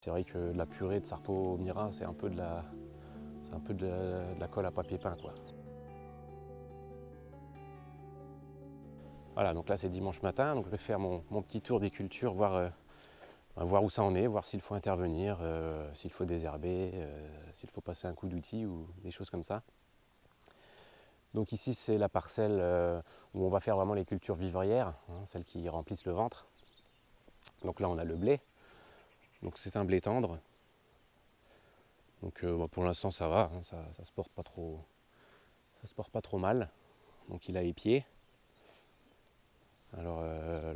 C'est vrai que la purée de Sarpo Mira, c'est un peu de la colle à papier peint, quoi. Voilà, donc là c'est dimanche matin, donc je vais faire mon petit tour des cultures, voir où ça en est, voir s'il faut intervenir, s'il faut désherber, s'il faut passer un coup d'outil ou des choses comme ça. Donc ici c'est la parcelle où on va faire vraiment les cultures vivrières, hein, celles qui remplissent le ventre. Donc là on a le blé, donc c'est un blé tendre. Donc pour l'instant ça va, hein, ça se porte pas trop mal. Donc il a épié. Alors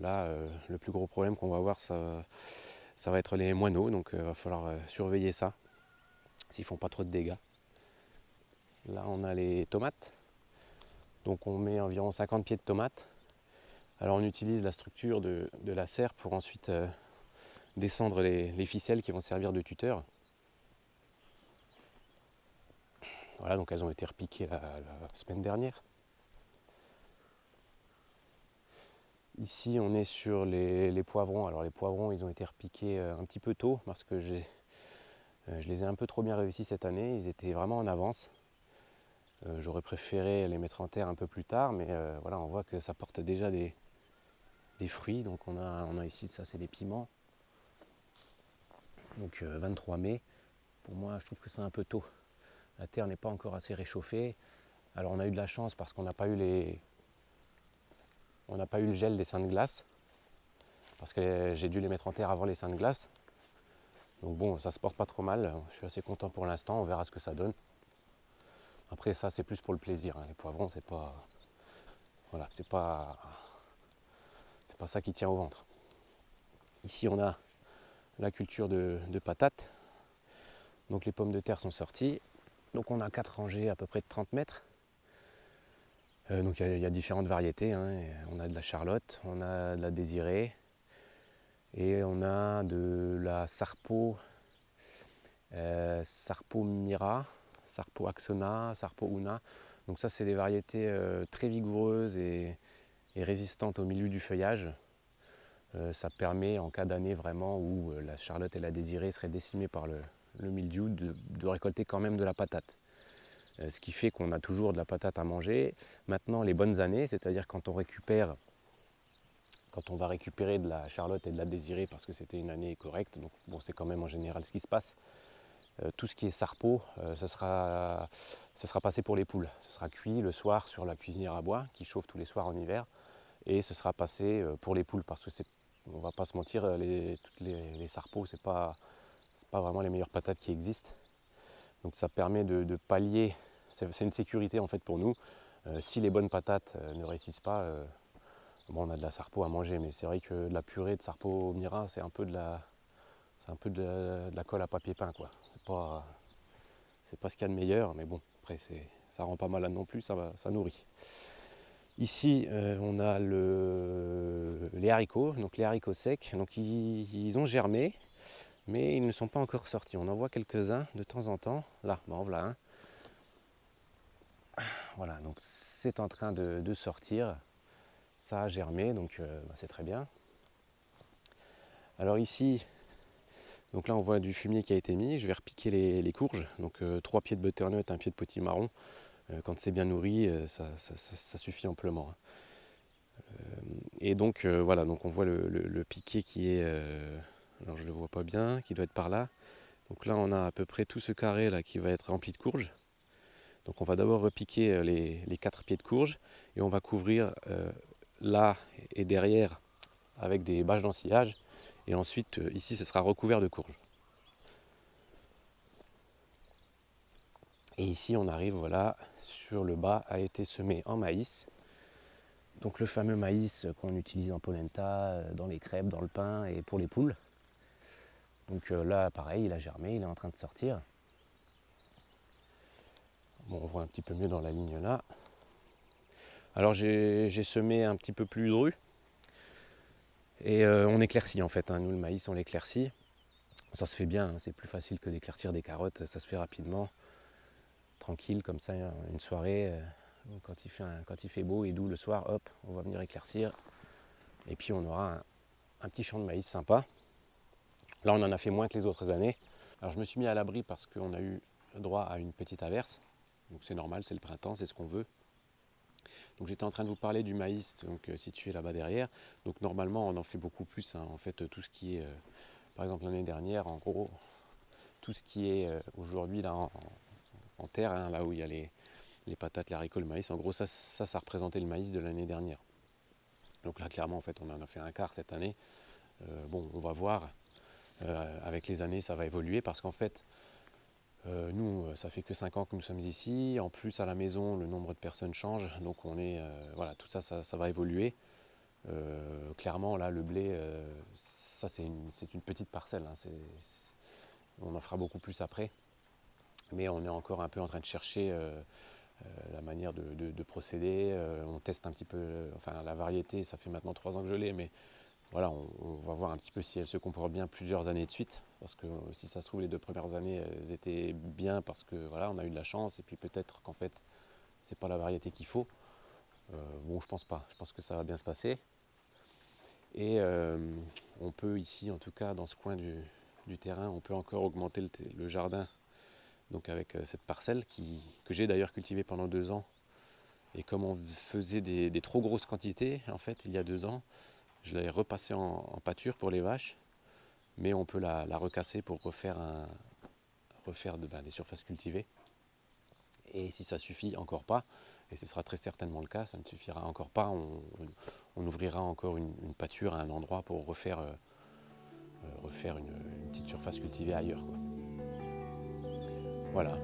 là, le plus gros problème qu'on va avoir, ça va être les moineaux, donc il va falloir surveiller ça, s'ils font pas trop de dégâts. Là, on a les tomates, donc on met environ 50 pieds de tomates. Alors on utilise la structure de la serre pour ensuite descendre les ficelles qui vont servir de tuteurs. Voilà, donc elles ont été repiquées la semaine dernière. Ici, on est sur les poivrons. Alors les poivrons, ils ont été repiqués un petit peu tôt parce que je les ai un peu trop bien réussis cette année. Ils étaient vraiment en avance. J'aurais préféré les mettre en terre un peu plus tard, mais voilà, on voit que ça porte déjà des fruits. Donc on a ici, ça c'est des piments. Donc 23 mai. Pour moi, je trouve que c'est un peu tôt. La terre n'est pas encore assez réchauffée. Alors on a eu de la chance parce qu'on n'a pas eu le gel des seins de glace. Parce que j'ai dû les mettre en terre avant les seins de glace. Donc bon, ça se porte pas trop mal. Je suis assez content pour l'instant. On verra ce que ça donne. Après ça, c'est plus pour le plaisir, hein. Les poivrons, c'est pas, voilà, c'est pas ça qui tient au ventre. Ici, on a la culture de patates. Donc les pommes de terre sont sorties. Donc on a 4 rangées à peu près de 30 mètres. Donc il y a différentes variétés, hein. On a de la Charlotte, on a de la Désirée et on a de la Sarpo, Sarpo Mira, Sarpo Axona, Sarpo Una. Donc ça c'est des variétés très vigoureuses et résistantes au milieu du feuillage. Ça permet en cas d'année vraiment où la Charlotte et la Désirée seraient décimées par le mildiou de récolter quand même de la patate. Ce qui fait qu'on a toujours de la patate à manger. Maintenant les bonnes années, c'est-à-dire quand on va récupérer de la Charlotte et de la Désirée parce que c'était une année correcte, donc bon, c'est quand même en général ce qui se passe. Tout ce qui est sarpo, ce sera passé pour les poules. Ce sera cuit le soir sur la cuisinière à bois qui chauffe tous les soirs en hiver et ce sera passé pour les poules parce que on va pas se mentir, toutes les sarpos, c'est pas vraiment les meilleures patates qui existent. Donc ça permet de pallier, c'est une sécurité en fait pour nous. Si les bonnes patates ne réussissent pas, bon, on a de la sarpo à manger, mais c'est vrai que la purée de Sarpo Mira, c'est un peu de la colle à papier peint, quoi. C'est pas ce qu'il y a de meilleur, mais bon, après ça rend pas malade non plus, ça nourrit. Ici, on a les haricots, donc les haricots secs. Donc ils ont germé, mais ils ne sont pas encore sortis. On en voit quelques-uns de temps en temps. Là, bon, voilà un. Voilà, donc c'est en train de sortir. Ça a germé, donc c'est très bien. Alors ici, donc là on voit du fumier qui a été mis. Je vais repiquer les courges. Donc 3 pieds de butternut, un pied de potimarron. Quand c'est bien nourri, ça suffit amplement, hein. Et donc voilà, donc on voit le piquet qui est, alors je ne le vois pas bien, qui doit être par là. Donc là on a à peu près tout ce carré là qui va être rempli de courges. Donc on va d'abord repiquer les 4 pieds de courge et on va couvrir là et derrière avec des bâches d'ensillage. Et ensuite ici ce sera recouvert de courge. Et ici on arrive, voilà, sur le bas a été semé en maïs. Donc le fameux maïs qu'on utilise en polenta, dans les crêpes, dans le pain et pour les poules. Donc là pareil, il a germé, il est en train de sortir. Bon, on voit un petit peu mieux dans la ligne là. Alors j'ai semé un petit peu plus dru. Et on éclaircit en fait, hein. Nous le maïs on l'éclaircit. Ça se fait bien, hein. C'est plus facile que d'éclaircir des carottes, ça se fait rapidement. Tranquille comme ça, une soirée, quand il fait beau et doux le soir, hop, on va venir éclaircir. Et puis on aura un petit champ de maïs sympa. Là, on en a fait moins que les autres années. Alors je me suis mis à l'abri parce qu'on a eu droit à une petite averse. Donc c'est normal, c'est le printemps, c'est ce qu'on veut. Donc j'étais en train de vous parler du maïs donc, situé là-bas derrière. Donc normalement on en fait beaucoup plus. Hein. En fait tout ce qui est, par exemple l'année dernière, en gros, tout ce qui est aujourd'hui là en terre, hein, là où il y a les patates, les haricots, le maïs, en gros ça représentait le maïs de l'année dernière. Donc là clairement en fait on en a fait un quart cette année. Bon on va voir. Avec les années ça va évoluer parce qu'en fait nous, ça fait que 5 ans que nous sommes ici. En plus, à la maison, le nombre de personnes change. Donc, voilà, tout ça, ça va évoluer. Clairement, là, le blé, ça, c'est une petite parcelle. Hein. On en fera beaucoup plus après. Mais on est encore un peu en train de chercher la manière de procéder. On teste un petit peu, enfin, la variété, ça fait maintenant 3 ans que je l'ai, mais voilà, on va voir un petit peu si elle se comporte bien plusieurs années de suite. Parce que si ça se trouve, les 2 premières années, elles étaient bien parce que voilà, on a eu de la chance. Et puis peut-être qu'en fait, c'est pas la variété qu'il faut. Bon, je pense pas. Je pense que ça va bien se passer. Et on peut ici, en tout cas, dans ce coin du terrain, on peut encore augmenter le jardin. Donc avec cette parcelle que j'ai d'ailleurs cultivée pendant 2 ans. Et comme on faisait des trop grosses quantités, en fait, il y a 2 ans, je l'avais repassée en pâture pour les vaches. Mais on peut la recasser pour refaire des surfaces cultivées. Et si ça suffit encore pas, et ce sera très certainement le cas, ça ne suffira encore pas, on ouvrira encore une pâture à un endroit pour refaire une petite surface cultivée ailleurs, quoi. Voilà.